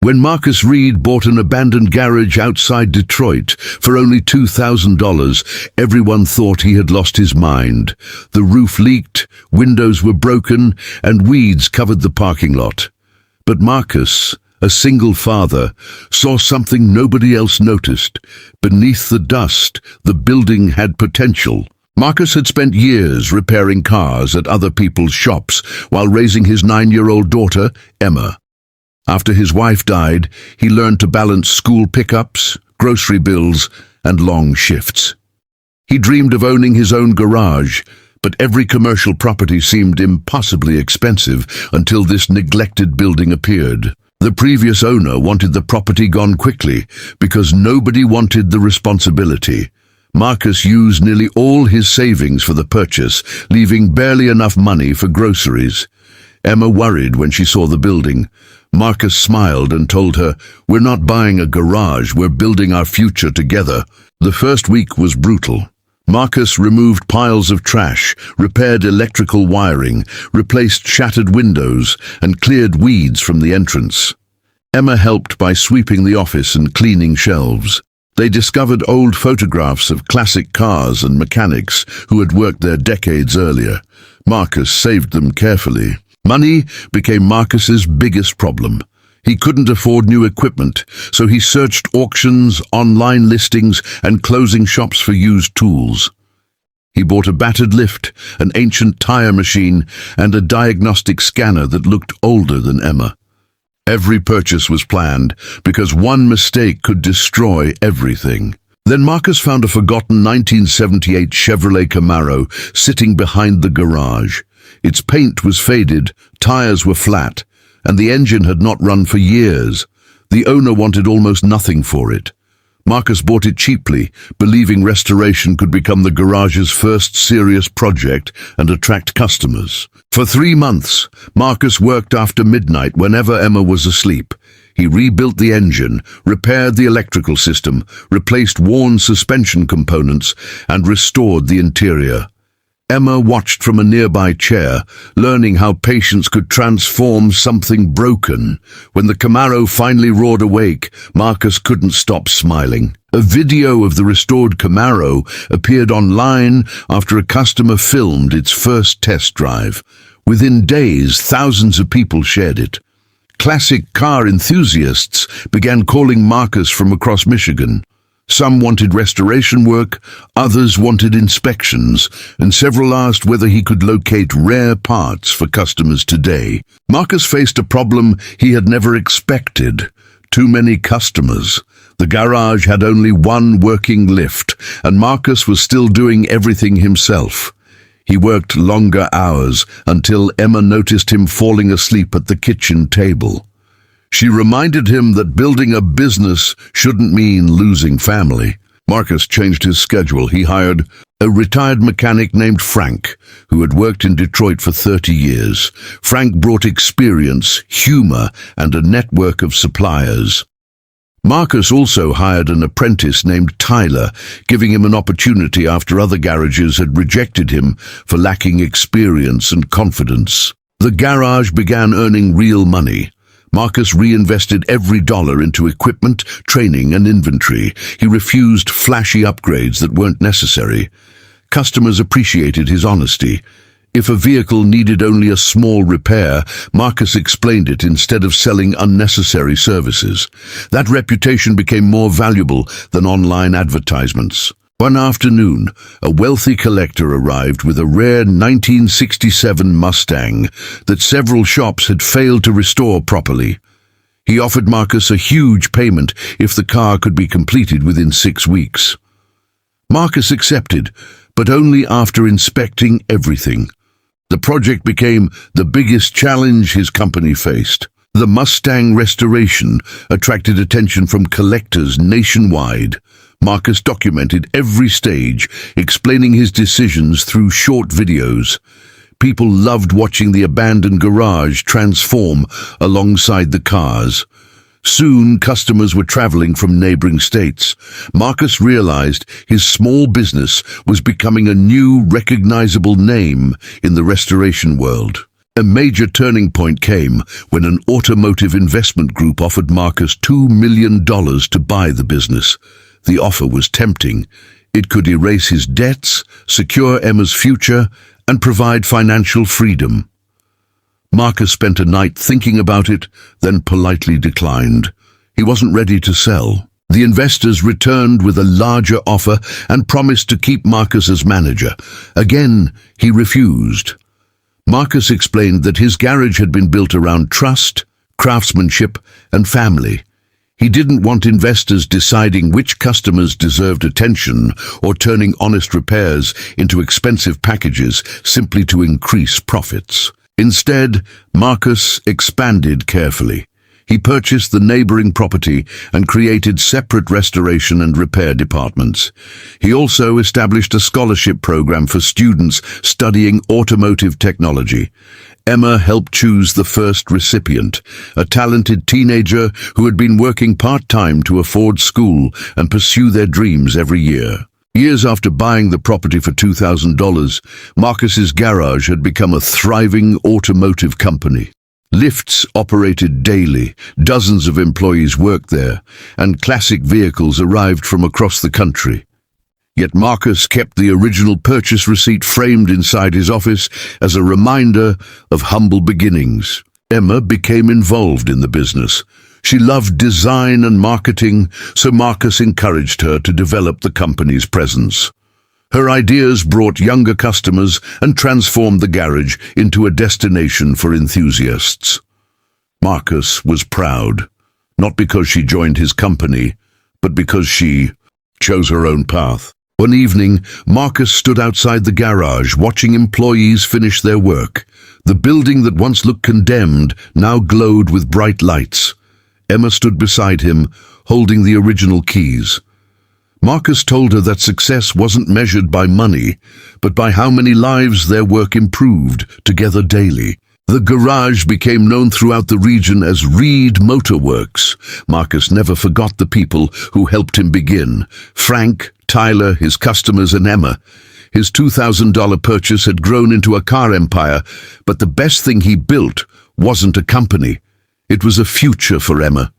When Marcus Reed bought an abandoned garage outside Detroit for only $2,000, everyone thought he had lost his mind. The roof leaked, windows were broken, and weeds covered the parking lot. But Marcus, a single father, saw something nobody else noticed. Beneath the dust, the building had potential. Marcus had spent years repairing cars at other people's shops while raising his 9-year-old daughter, Emma. After his wife died, he learned to balance school pickups, grocery bills, and long shifts. He dreamed of owning his own garage, but every commercial property seemed impossibly expensive until this neglected building appeared. The previous owner wanted the property gone quickly because nobody wanted the responsibility. Marcus used nearly all his savings for the purchase, leaving barely enough money for groceries. Emma worried when she saw the building. Marcus smiled and told her, "We're not buying a garage, we're building our future together." The first week was brutal. Marcus removed piles of trash, repaired electrical wiring, replaced shattered windows, and cleared weeds from the entrance. Emma helped by sweeping the office and cleaning shelves. They discovered old photographs of classic cars and mechanics who had worked there decades earlier. Marcus saved them carefully. Money became Marcus's biggest problem. He couldn't afford new equipment, so he searched auctions, online listings, and closing shops for used tools. He bought a battered lift, an ancient tire machine, and a diagnostic scanner that looked older than Emma. Every purchase was planned, because one mistake could destroy everything. Then Marcus found a forgotten 1978 Chevrolet Camaro sitting behind the garage. Its paint was faded, tires were flat, and the engine had not run for years. The owner wanted almost nothing for it. Marcus bought it cheaply, believing restoration could become the garage's first serious project and attract customers. For 3 months, Marcus worked after midnight whenever Emma was asleep. He rebuilt the engine, repaired the electrical system, replaced worn suspension components, and restored the interior. Emma watched from a nearby chair, learning how patience could transform something broken. When the Camaro finally roared awake, Marcus couldn't stop smiling. A video of the restored Camaro appeared online after a customer filmed its first test drive. Within days, thousands of people shared it. Classic car enthusiasts began calling Marcus from across Michigan. Some wanted restoration work, others wanted inspections, and several asked whether he could locate rare parts for customers today. Marcus faced a problem he had never expected: too many customers. The garage had only one working lift, and Marcus was still doing everything himself. He worked longer hours until Emma noticed him falling asleep at the kitchen table. She reminded him that building a business shouldn't mean losing family. Marcus changed his schedule. He hired a retired mechanic named Frank, who had worked in Detroit for 30 years. Frank brought experience, humor, and a network of suppliers. Marcus also hired an apprentice named Tyler, giving him an opportunity after other garages had rejected him for lacking experience and confidence. The garage began earning real money. Marcus reinvested every dollar into equipment, training, and inventory. He refused flashy upgrades that weren't necessary. Customers appreciated his honesty. If a vehicle needed only a small repair, Marcus explained it instead of selling unnecessary services. That reputation became more valuable than online advertisements. One afternoon, a wealthy collector arrived with a rare 1967 Mustang that several shops had failed to restore properly. He offered Marcus a huge payment if the car could be completed within 6 weeks. Marcus accepted, but only after inspecting everything. The project became the biggest challenge his company faced. The Mustang restoration attracted attention from collectors nationwide. Marcus documented every stage, explaining his decisions through short videos. People loved watching the abandoned garage transform alongside the cars. Soon, customers were traveling from neighboring states. Marcus realized his small business was becoming a new, recognizable name in the restoration world. A major turning point came when an automotive investment group offered Marcus $2 million to buy the business. The offer was tempting. It could erase his debts, secure Emma's future, and provide financial freedom. Marcus spent a night thinking about it, then politely declined. He wasn't ready to sell. The investors returned with a larger offer and promised to keep Marcus as manager. Again, he refused. Marcus explained that his garage had been built around trust, craftsmanship, and family. He didn't want investors deciding which customers deserved attention or turning honest repairs into expensive packages simply to increase profits. Instead, Marcus expanded carefully. He purchased the neighboring property and created separate restoration and repair departments. He also established a scholarship program for students studying automotive technology. Emma helped choose the first recipient, a talented teenager who had been working part-time to afford school and pursue their dreams every year. Years after buying the property for $2,000, Marcus's garage had become a thriving automotive company. Lifts operated daily, dozens of employees worked there, and classic vehicles arrived from across the country. Yet Marcus kept the original purchase receipt framed inside his office as a reminder of humble beginnings. Emma became involved in the business. She loved design and marketing, so Marcus encouraged her to develop the company's presence. Her ideas brought younger customers and transformed the garage into a destination for enthusiasts. Marcus was proud, not because she joined his company, but because she chose her own path. One evening, Marcus stood outside the garage watching employees finish their work. The building that once looked condemned now glowed with bright lights. Emma stood beside him, holding the original keys. Marcus told her that success wasn't measured by money, but by how many lives their work improved together daily. The garage became known throughout the region as Reed Motor Works. Marcus never forgot the people who helped him begin: Frank, Tyler, his customers, and Emma. His $2,000 purchase had grown into a car empire, but the best thing he built wasn't a company. It was a future for Emma.